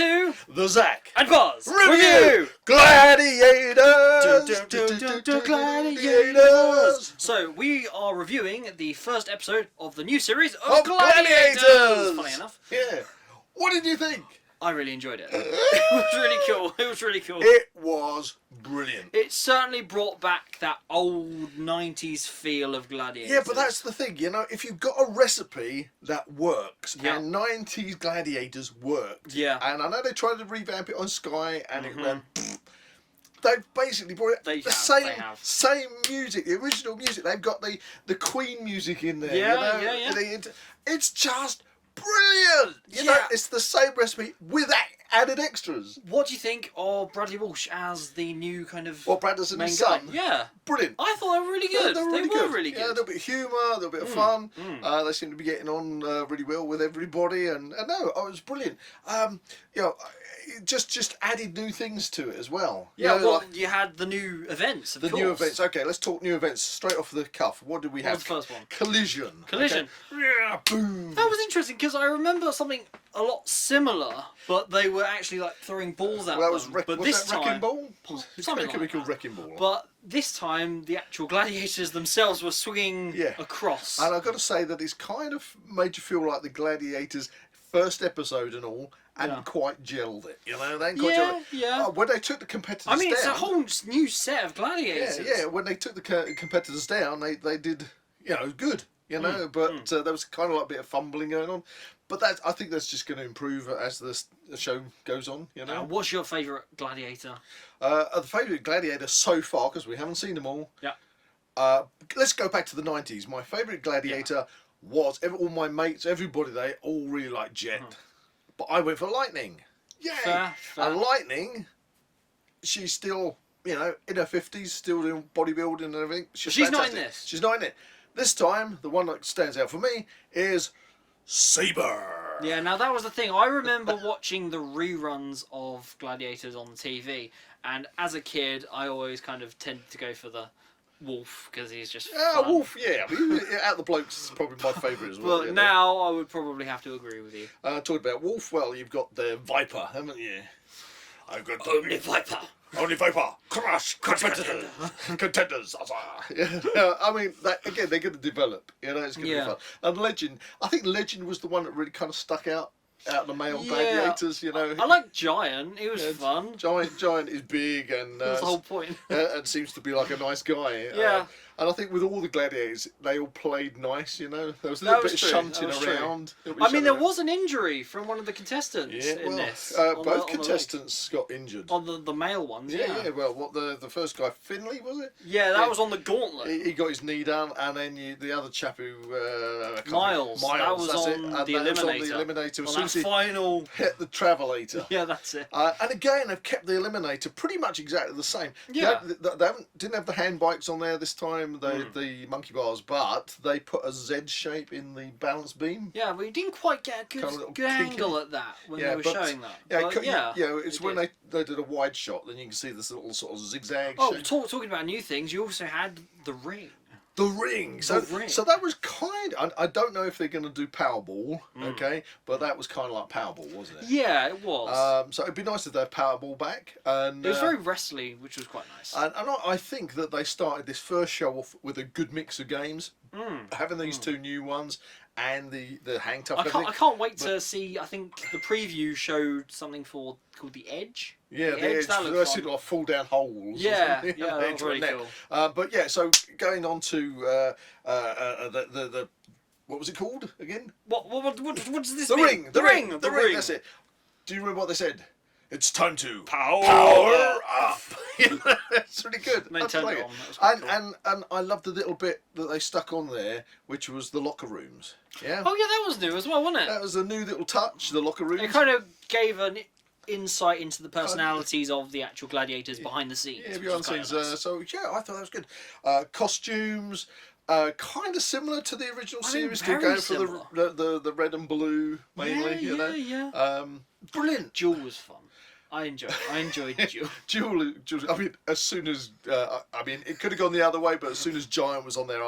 to the Zak and Buzz Review Gladiators. Gladiators. So we are reviewing the first episode of the new series of Gladiators. Funny enough. Yeah. What did you think? I really enjoyed it. It was really cool. It was really cool. It was brilliant. It certainly brought back that old 90s feel of Gladiators. Yeah, but that's the thing, you know, if you've got a recipe that works, Yeah. and 90s Gladiators worked, Yeah. and I know they tried to revamp it on Sky, and it went, they've basically brought it They have. same music, the original music. They've got the Queen music in there. Yeah, you know? yeah. It's just brilliant. You know, it's the same recipe with added extras. What do you think of Bradley Walsh as the new kind of Brandon main his guy? son. Yeah. Brilliant. I thought they were really good. They were really good. Yeah, a little bit of humour, a little bit of fun. They seem to be getting on really well with everybody, and no, it was brilliant. You know, it just added new things to it as well. Yeah, you know, well, like you had the new events, of course. new events. Okay, let's talk new events straight off the cuff. What did we have? What was the first one? Collision. Collision. Okay. Yeah, boom. That was interesting because I remember something a lot similar, but they were actually like throwing balls at Well, that them. was but was this that Wrecking time, Ball? something It could be like called that. Wrecking Ball. But this time, the actual gladiators themselves were swinging Yeah. across. And I've got to say that it's kind of made you feel like the Gladiators first episode and all, and quite gelled it. You know, they ain't quite gelled it. Yeah. When they took the competitors I mean, down, it's a whole new set of gladiators. yeah. When they took the competitors down, they did, you know, good. You know, but there was kind of like a bit of fumbling going on. But I think that's just going to improve as the show goes on. You know. What's your favourite gladiator? The favourite Gladiator so far, because we haven't seen them all. Yeah. Let's go back to the 90s. My favourite Gladiator was all my mates, everybody. They all really liked Jet, but I went for Lightning. Yeah. Fair. And Lightning, she's still, you know, in her 50s, still doing bodybuilding and everything. She's not in this. She's not in it. This time, the one that stands out for me is Saber. Yeah, now that was the thing. I remember watching the reruns of Gladiators on the TV, and as a kid, I always kind of tended to go for the Wolf because he's just fun. Wolf, yeah. I mean, out of the blokes, is probably my favourite as well. But now I would probably have to agree with you. Talking about Wolf, well, you've got the Viper, haven't you? I've got Only Viper. Only Viper. Crush competitors. Contenders. Yeah, I mean, again, they're going to develop. You know, it's going to be fun. And Legend, I think Legend was the one that really kind of stuck out of the male gladiators. You know, I like Giant. It was fun. Giant is big and That's the whole point. and seems to be like a nice guy. Yeah. And I think with all the gladiators, they all played nice. You know, there was a little bit of shunting around. I mean, there was an injury from one of the contestants in this. Both contestants got injured. On the male ones, yeah. Well, what the first guy, Finley, was it? Yeah, that was on the gauntlet. He got his knee down, and then the other chap who Miles. That was on the Eliminator. On that final hit the Travelator. Yeah, that's it. And again, they've kept the Eliminator pretty much exactly the same. Yeah. They didn't have the hand bikes on there this time. The monkey bars, but they put a Z shape in the balance beam. Yeah, but you didn't quite get a good angle at that when they were showing that. It's when they did a wide shot, then you can see this little sort of zigzag shape. Talking about new things, you also had the ring. The ring. So that was I don't know if they're going to do Powerball, okay, but that was kind of like Powerball, wasn't it? Yeah, it was. So it'd be nice if they have Powerball back. And it was very wrestly, which was quite nice. And I think that they started this first show off with a good mix of games, having these two new ones and the hang tough. I can't wait to see. I think the preview showed something called the Edge. Yeah, the Edge. That seemed like fall down holes. Yeah, that was really cool. But yeah, so going on to the what was it called again? What does this the mean? The ring. That's it. Do you remember what they said? It's time to power up. It's really good. They turned it on. And I love the little bit that they stuck on there, which was the locker rooms. Yeah. Oh yeah, that was new as well, wasn't it? That was a new little touch. The locker rooms. It kind of gave an insight into the personalities of the actual gladiators behind the scenes. Yeah, behind the scenes. Nice. So yeah, I thought that was good. Costumes. Kind of similar to the original series, still going for the red and blue mainly. Yeah. Brilliant. Duel was fun. I enjoyed Duel. Duel. I mean, as soon as it could have gone the other way, but as soon as Giant was on there,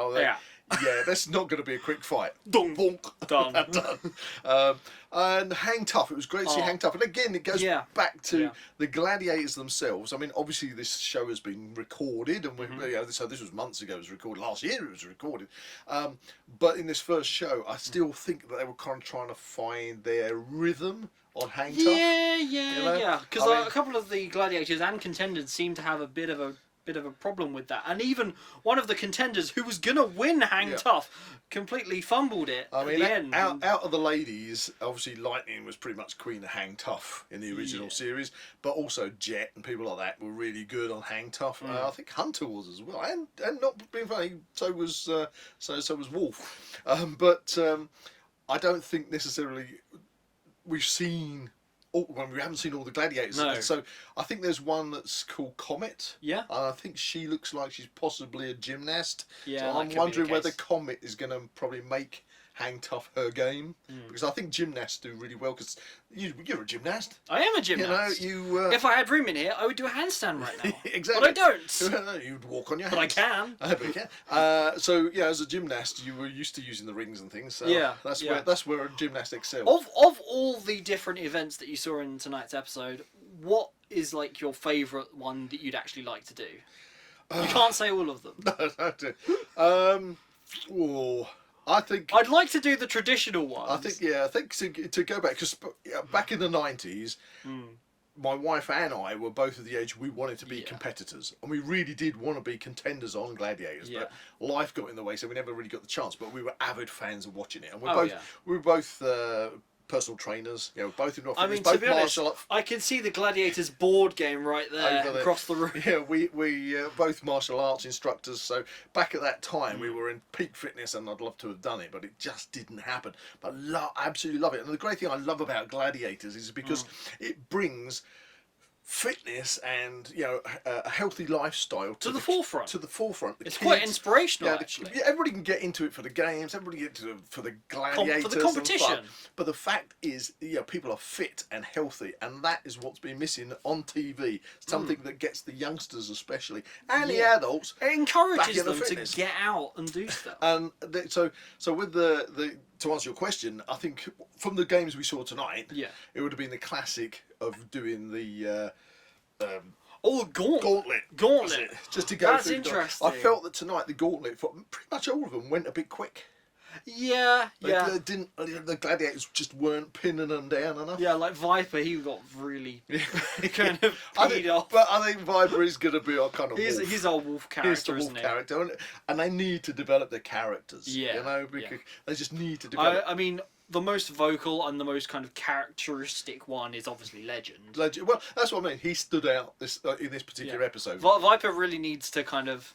Yeah, that's not going to be a quick fight. Dunk. Bonk. Done. Done. And Hang Tough. It was great to see Hang Tough. And again, it goes back to the Gladiators themselves. I mean, obviously, this show has been recorded, and so this was months ago. It was recorded last year. It was recorded, but in this first show, I still think that they were kind of trying to find their rhythm on Hang Tough. Yeah. Because a couple of the Gladiators and Contenders seem to have a bit of a problem with that, and even one of the contenders who was gonna win Hang Tough completely fumbled it at the end. Out of the ladies, obviously Lightning was pretty much queen of Hang Tough in the original series, but also Jet and people like that were really good on Hang Tough. I think Hunter was as well, and not being funny, so was Wolf. But I don't think necessarily we've seen. When we haven't seen all the Gladiators. No. So I think there's one that's called Comet. Yeah. I think she looks like she's possibly a gymnast. Yeah. So I'm wondering whether Comet is going to probably make Hang Tough her game. Because I think gymnasts do really well. Because you're a gymnast. I am a gymnast. If I had room in here, I would do a handstand right now. Exactly. But I don't. You'd walk on your But hands. I can. But you can. So yeah, as a gymnast, you were used to using the rings and things. So that's where a gymnast excels. Of all the different events that you saw in tonight's episode, what is like your favourite one that you'd actually like to do? You can't say all of them. No. I think I'd like to do the traditional ones. I think to go back, because back in the 90s, my wife and I were both at the age we wanted to be competitors, and we really did want to be contenders on Gladiators, but life got in the way, so we never really got the chance. But we were avid fans of watching it, and we were both personal trainers, both in to be honest, I can see the Gladiators board game right there across the room. Yeah, we both martial arts instructors, so back at that time we were in peak fitness, and I'd love to have done it, but it just didn't happen. But absolutely love it. And the great thing I love about Gladiators is because it brings fitness and a healthy lifestyle to the forefront. It's quite inspirational, actually. Everybody can get into it for the games. Everybody get into it for the Gladiators, for the competition. But the fact is, people are fit and healthy, and that is what's been missing on TV. Something that gets the youngsters, especially, and the adults. It encourages them to get out and do stuff. And so with the to answer your question, I think from the games we saw tonight, it would have been the classic of doing the gauntlet. Just to go. That's interesting. I felt that tonight the gauntlet for pretty much all of them went a bit quick. The Gladiators just weren't pinning them down enough. Yeah, like Viper, he got really kind of peed off. But I think Viper is going to be our kind of wolf. He's our wolf character, he's the wolf character, and they need to develop their characters. Because they just need to develop. I mean, the most vocal and the most kind of characteristic one is obviously Legend. Well, that's what I mean. He stood out in this particular episode. Viper really needs to kind of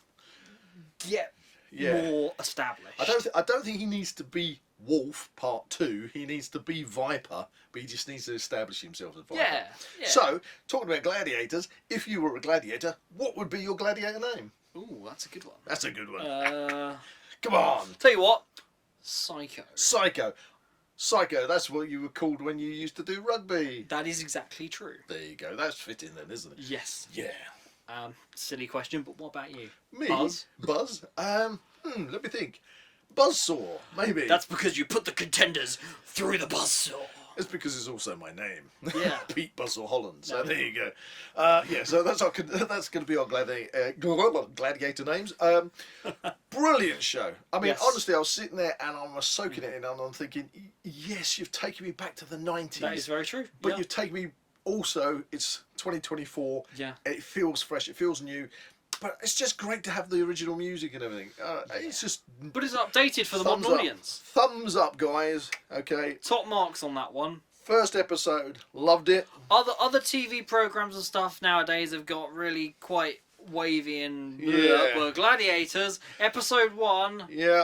get more established. I don't think he needs to be Wolf Part 2. He needs to be Viper, but he just needs to establish himself as Viper. Yeah. So, talking about gladiators, if you were a gladiator, what would be your gladiator name? Ooh, that's a good one. That's a good one. Come on. Tell you what, Psycho. Psycho, that's what you were called when you used to do rugby. That is exactly true. There you go. That's fitting then, isn't it? Yes. Yeah. Silly question, but what about you? Me? Buzz? Let me think. Buzzsaw, maybe. That's because you put the contenders through the buzzsaw. It's because it's also my name. Yeah. Pete Buzzsaw Holland. So there you go. So that's going to be our gladiator names. Brilliant show. I mean, honestly, I was sitting there and I was soaking it in, and I'm thinking, yes, you've taken me back to the 90s. That is very true. But you've taken me. Also, it's 2024. Yeah. It feels fresh. It feels new. But it's just great to have the original music and everything. It's just. But it's updated for the modern audience. Thumbs up, guys. Okay. Top marks on that one. First episode, loved it. Other TV programs and stuff nowadays have got really quite wavy and but Gladiators episode 1. Yeah,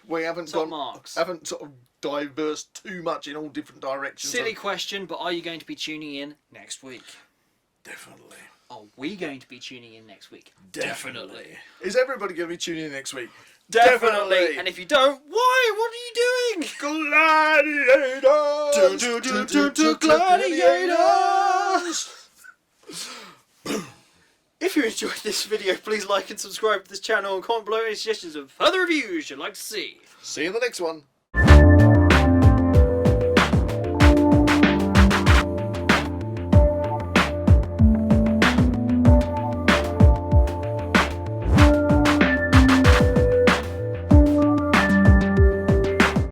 we haven't top marks. Haven't sort of diverse too much in all different directions. Silly question, but are you going to be tuning in next week? Definitely. Are we going to be tuning in next week? Definitely. Is everybody going to be tuning in next week? Definitely. And if you don't, why? What are you doing? Gladiators! Gladiators! if you enjoyed this video, please like and subscribe to this channel and comment below any suggestions of further reviews you'd like to see. See you in the next one.